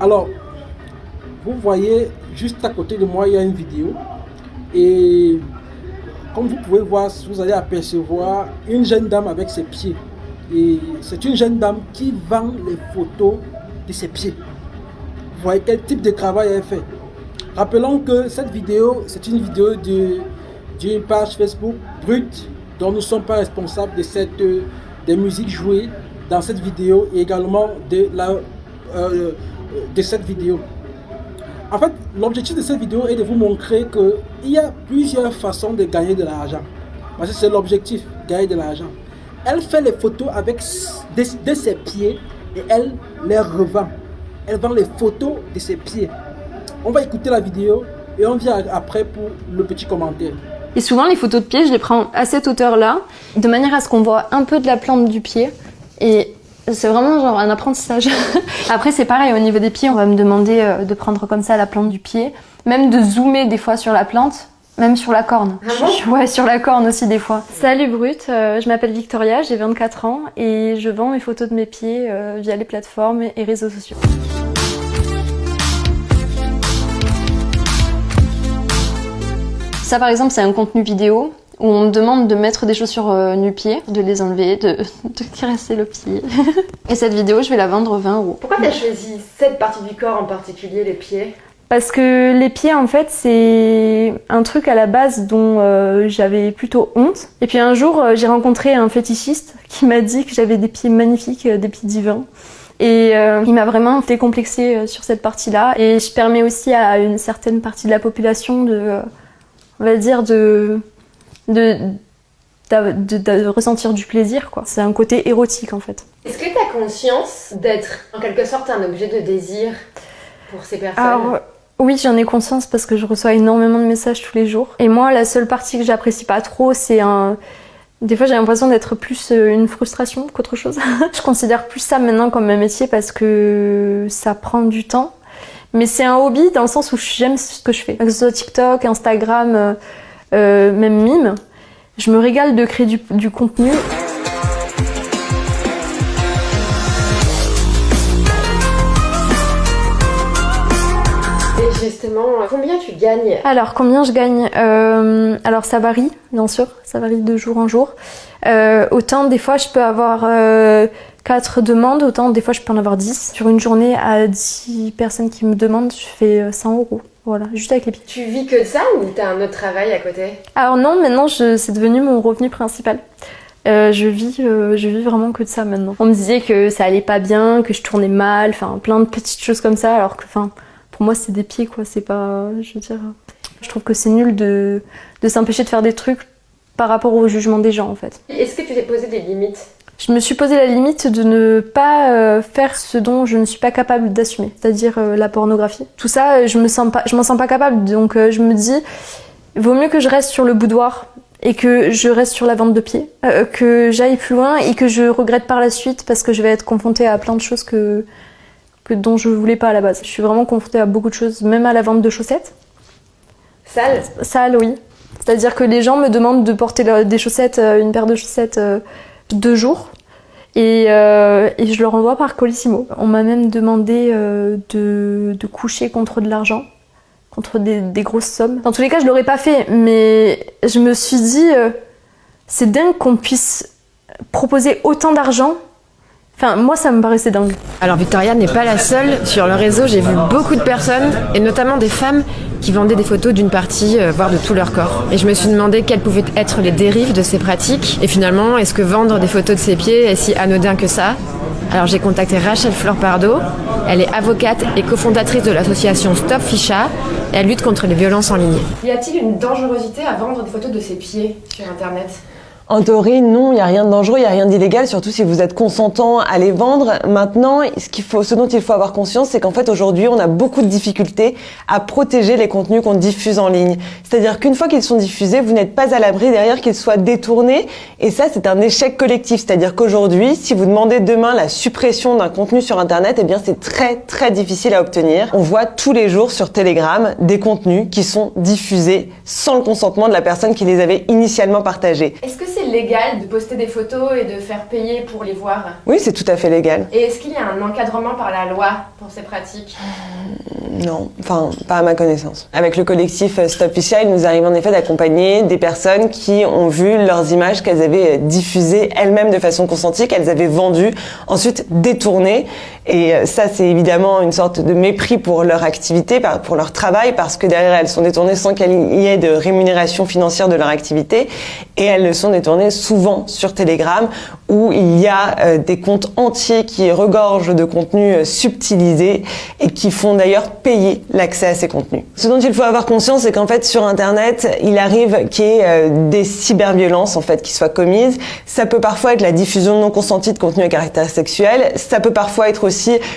Alors, vous voyez, juste à côté de moi, il y a une vidéo. Et comme vous pouvez voir, vous allez apercevoir une jeune dame avec ses pieds. Et c'est une jeune dame qui vend les photos de ses pieds. Vous voyez quel type de travail elle fait. Rappelons que cette vidéo, c'est une vidéo d'une page Facebook Brut, dont nous ne sommes pas responsables des musiques jouées dans cette vidéo et également de cette vidéo. En fait, l'objectif de cette vidéo est de vous montrer qu'il y a plusieurs façons de gagner de l'argent. Parce que c'est l'objectif, gagner de l'argent. Elle fait les photos avec de ses pieds et elle les revend. Elle vend les photos de ses pieds. On va écouter la vidéo et on vient après pour le petit commentaire. Et souvent, les photos de pieds, je les prends à cette hauteur-là, de manière à ce qu'on voit un peu de la plante du pied. Et c'est vraiment genre un apprentissage. Après, c'est pareil, au niveau des pieds, on va me demander de prendre comme ça la plante du pied. Même de zoomer des fois sur la plante, même sur la corne. Ah bon? Ouais, sur la corne aussi des fois. Salut Brut, je m'appelle Victoria, j'ai 24 ans et je vends mes photos de mes pieds via les plateformes et réseaux sociaux. Ça par exemple, c'est un contenu vidéo où on me demande de mettre des chaussures nu-pieds, de les enlever, de caresser le pied. Et cette vidéo, je vais la vendre 20 €. Pourquoi tu as choisi cette partie du corps en particulier, les pieds? Parce que les pieds, en fait, c'est un truc à la base dont j'avais plutôt honte. Et puis un jour, j'ai rencontré un fétichiste qui m'a dit que j'avais des pieds magnifiques, des pieds divins. Et il m'a vraiment décomplexée sur cette partie-là. Et je permets aussi à une certaine partie de la population on va dire de ressentir du plaisir, quoi. C'est un côté érotique, en fait. Est-ce que tu as conscience d'être, en quelque sorte, un objet de désir pour ces personnes? Alors, oui, j'en ai conscience parce que je reçois énormément de messages tous les jours. Et moi, la seule partie que j'apprécie pas trop, c'est des fois, j'ai l'impression d'être plus une frustration qu'autre chose. Je considère plus ça maintenant comme un métier parce que ça prend du temps. Mais c'est un hobby dans le sens où j'aime ce que je fais. Que ce soit TikTok, Instagram, même Mime. Je me régale de créer du contenu. Et justement, combien tu gagnes? Alors, combien je gagne? Alors, ça varie, bien sûr. Ça varie de jour en jour. Autant, des fois, je peux avoir 4 demandes. Autant, des fois, je peux en avoir 10. Sur une journée, à 10 personnes qui me demandent, je fais 100 €. Voilà, juste avec les pieds. Tu vis que de ça ou t'as un autre travail à côté? Alors non, maintenant, c'est devenu mon revenu principal. Je vis vraiment que de ça maintenant. On me disait que ça allait pas bien, que je tournais mal, enfin plein de petites choses comme ça, alors que pour moi c'est des pieds quoi, c'est pas, je veux dire, je trouve que c'est nul de s'empêcher de faire des trucs par rapport au jugement des gens en fait. Est-ce que tu t'es posé des limites? Je me suis posé la limite de ne pas faire ce dont je ne suis pas capable d'assumer, c'est-à-dire la pornographie. Tout ça, je m'en sens pas capable, donc je me dis, vaut mieux que je reste sur le boudoir et que je reste sur la vente de pieds, que j'aille plus loin et que je regrette par la suite parce que je vais être confrontée à plein de choses dont je voulais pas à la base. Je suis vraiment confrontée à beaucoup de choses, même à la vente de chaussettes. Sale? Sale, oui. C'est-à-dire que les gens me demandent de porter des chaussettes, une paire de chaussettes 2 jours et je leur envoie par Colissimo. On m'a même demandé de coucher contre de l'argent, contre des grosses sommes. Dans tous les cas, je l'aurais pas fait, mais je me suis dit, c'est dingue qu'on puisse proposer autant d'argent. Enfin, moi, ça me paraissait dingue. Alors, Victoria n'est pas la seule. Sur le réseau, j'ai vu beaucoup de personnes, et notamment des femmes, qui vendaient des photos d'une partie, voire de tout leur corps. Et je me suis demandé quelles pouvaient être les dérives de ces pratiques. Et finalement, est-ce que vendre des photos de ses pieds est si anodin que ça? Alors, j'ai contacté Rachel Fleur-Pardo. Elle est avocate et cofondatrice de l'association Stop Ficha. Et elle lutte contre les violences en ligne. Y a-t-il une dangerosité à vendre des photos de ses pieds sur Internet? En théorie, non, il n'y a rien de dangereux, il n'y a rien d'illégal, surtout si vous êtes consentant à les vendre. Maintenant, ce dont il faut avoir conscience, c'est qu'en fait, aujourd'hui, on a beaucoup de difficultés à protéger les contenus qu'on diffuse en ligne. C'est-à-dire qu'une fois qu'ils sont diffusés, vous n'êtes pas à l'abri derrière qu'ils soient détournés. Et ça, c'est un échec collectif. C'est-à-dire qu'aujourd'hui, si vous demandez demain la suppression d'un contenu sur Internet, eh bien, c'est très, très difficile à obtenir. On voit tous les jours sur Telegram des contenus qui sont diffusés sans le consentement de la personne qui les avait initialement partagés. Est-ce que c'est c'est légal de poster des photos et de faire payer pour les voir? Oui, c'est tout à fait légal. Et est-ce qu'il y a un encadrement par la loi pour ces pratiques? Non, enfin, pas à ma connaissance. Avec le collectif Stop Fissia, il nous arrive en effet d'accompagner des personnes qui ont vu leurs images qu'elles avaient diffusées elles-mêmes de façon consentie, qu'elles avaient vendues, ensuite détournées. Et ça, c'est évidemment une sorte de mépris pour leur activité, pour leur travail, parce que derrière, elles sont détournées sans qu'il y ait de rémunération financière de leur activité. Et elles sont détournées souvent sur Telegram, où il y a des comptes entiers qui regorgent de contenus subtilisés et qui font d'ailleurs payer l'accès à ces contenus. Ce dont il faut avoir conscience, c'est qu'en fait, sur Internet, il arrive qu'il y ait des cyberviolences, en fait, qui soient commises. Ça peut parfois être la diffusion non consentie de contenus à caractère sexuel. Ça peut parfois être aussi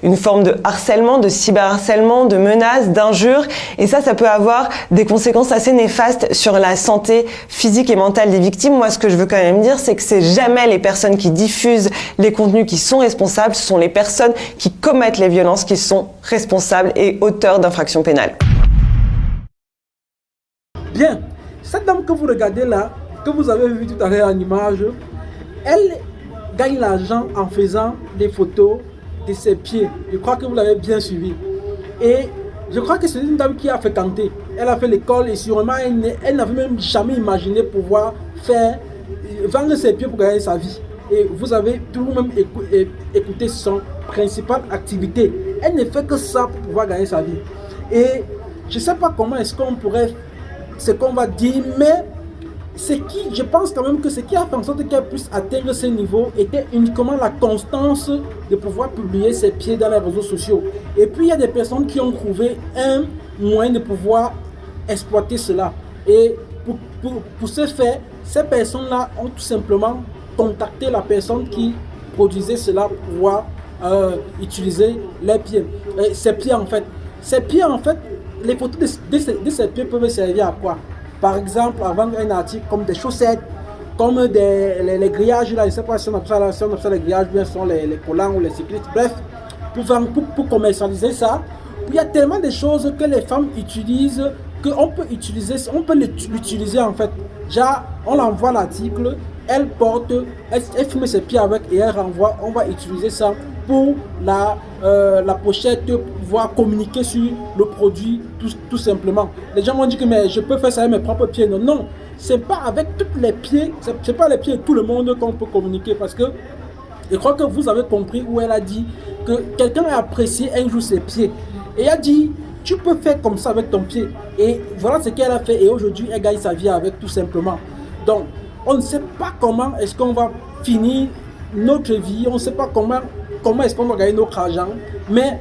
une forme de harcèlement, de cyberharcèlement, de menaces, d'injures. Et ça peut avoir des conséquences assez néfastes sur la santé physique et mentale des victimes. Moi, ce que je veux quand même dire, c'est que c'est jamais les personnes qui diffusent les contenus qui sont responsables, ce sont les personnes qui commettent les violences qui sont responsables et auteurs d'infractions pénales. Bien, cette dame que vous regardez là, que vous avez vu tout à l'heure en image, elle gagne l'argent en faisant des photos de ses pieds. Je crois que vous l'avez bien suivi. Et je crois que c'est une dame qui a fréquenté. Elle a fait l'école et sûrement elle n'avait même jamais imaginé pouvoir vendre ses pieds pour gagner sa vie. Et vous avez tout de même écouté son principale activité. Elle ne fait que ça pour pouvoir gagner sa vie. Et je ne sais pas comment est-ce qu'on pourrait, ce qu'on va dire, mais je pense quand même que ce qui a fait en sorte qu'elle puisse atteindre ce niveau était uniquement la constance de pouvoir publier ses pieds dans les réseaux sociaux. Et puis il y a des personnes qui ont trouvé un moyen de pouvoir exploiter cela. Et pour ce faire, ces personnes-là ont tout simplement contacté la personne qui produisait cela pour pouvoir utiliser les pieds. Ces pieds en fait, les photos de ces pieds peuvent servir à quoi? Par exemple, à vendre un article comme des chaussettes, comme les grillages, là, je ne sais pas si on appelle ça les grillages, bien sont les collants ou les cyclistes, bref, pour commercialiser ça. Il y a tellement de choses que les femmes utilisent, qu'on peut l'utiliser en fait. Déjà, on l'envoie l'article, elle porte, elle filme ses pieds avec et elle renvoie, on va utiliser ça pour la pochette, pour pouvoir communiquer sur le produit tout simplement. Les gens m'ont dit que mais je peux faire ça avec mes propres pieds. Non, non, c'est pas avec tous les pieds, c'est pas les pieds de tout le monde qu'on peut communiquer parce que je crois que vous avez compris où elle a dit que quelqu'un a apprécié un jour ses pieds et elle a dit tu peux faire comme ça avec ton pied et voilà ce qu'elle a fait et aujourd'hui elle gagne sa vie avec tout simplement. Donc on ne sait pas comment est-ce qu'on va finir notre vie, on ne sait pas comment est-ce qu'on va gagner notre argent, mais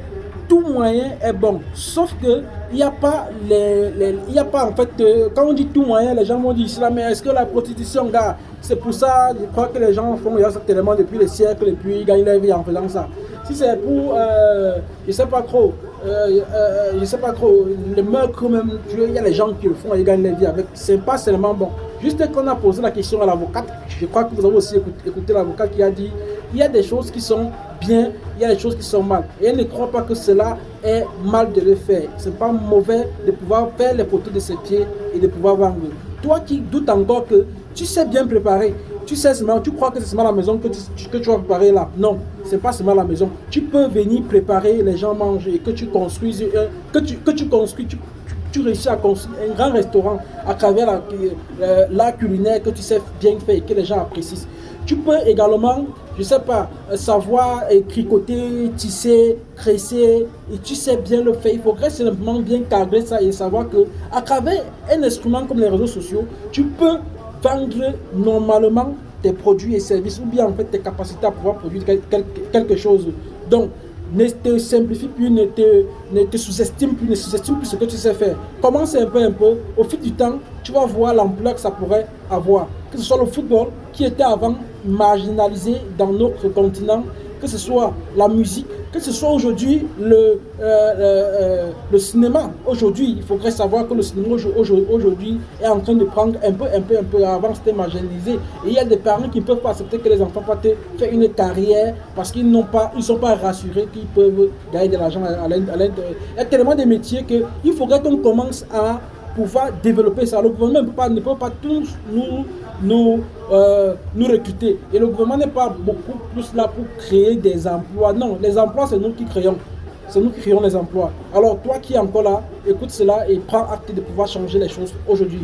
tout moyen est bon, sauf que il n'y a pas en fait, quand on dit tout moyen, les gens vont dire cela, mais est-ce que la prostitution, gars, c'est pour ça, je crois que les gens font ça tellement depuis les siècles et puis ils gagnent leur vie en faisant ça. Si c'est pour, je sais pas trop, le meurtre même, il y a les gens qui le font et ils gagnent leur vie avec, c'est pas seulement bon. Juste qu'on a posé la question à l'avocate, je crois que vous avez aussi écouté l'avocat qui a dit, il y a des choses qui sont bien, il y a des choses qui sont mal. Et elle ne croit pas que cela est mal de le faire. Ce n'est pas mauvais de pouvoir faire les photos de ses pieds et de pouvoir vendre. Toi qui doutes encore que tu sais bien préparer, tu sais seulement, tu crois que c'est seulement la maison que tu vas préparer là. Non, ce n'est pas seulement la maison. Tu peux venir préparer, les gens mangent et que tu construises, tu réussis à construire un grand restaurant à travers l'art culinaire que tu sais bien faire et que les gens apprécient. Tu peux également, je ne sais pas, savoir tricoter, tisser, tresser, et tu sais bien le faire. Il faudrait simplement bien cadrer ça et savoir qu'à travers un instrument comme les réseaux sociaux, tu peux vendre normalement tes produits et services ou bien en fait tes capacités à pouvoir produire quelque chose. Donc, ne te simplifie plus, ne te sous-estime plus, ce que tu sais faire. Commence un peu. Au fil du temps, tu vas voir l'ampleur que ça pourrait avoir. Que ce soit le football, qui était avant marginalisé dans notre continent, que ce soit la musique, que ce soit aujourd'hui le cinéma. Aujourd'hui, il faudrait savoir que le cinéma aujourd'hui est en train de prendre un peu. Avant, c'était marginalisé. Et il y a des parents qui ne peuvent pas accepter que les enfants fassent faire une carrière parce qu'ils ne sont pas rassurés qu'ils peuvent gagner de l'argent à l'intérieur. Il y a tellement de métiers qu'il faudrait qu'on commence à pouvoir développer ça. Le gouvernement ne peut pas tous nous recruter. Et le gouvernement n'est pas beaucoup plus là pour créer des emplois. Non, les emplois, c'est nous qui créons. C'est nous qui créons les emplois. Alors toi qui es encore là, écoute cela et prends acte de pouvoir changer les choses aujourd'hui.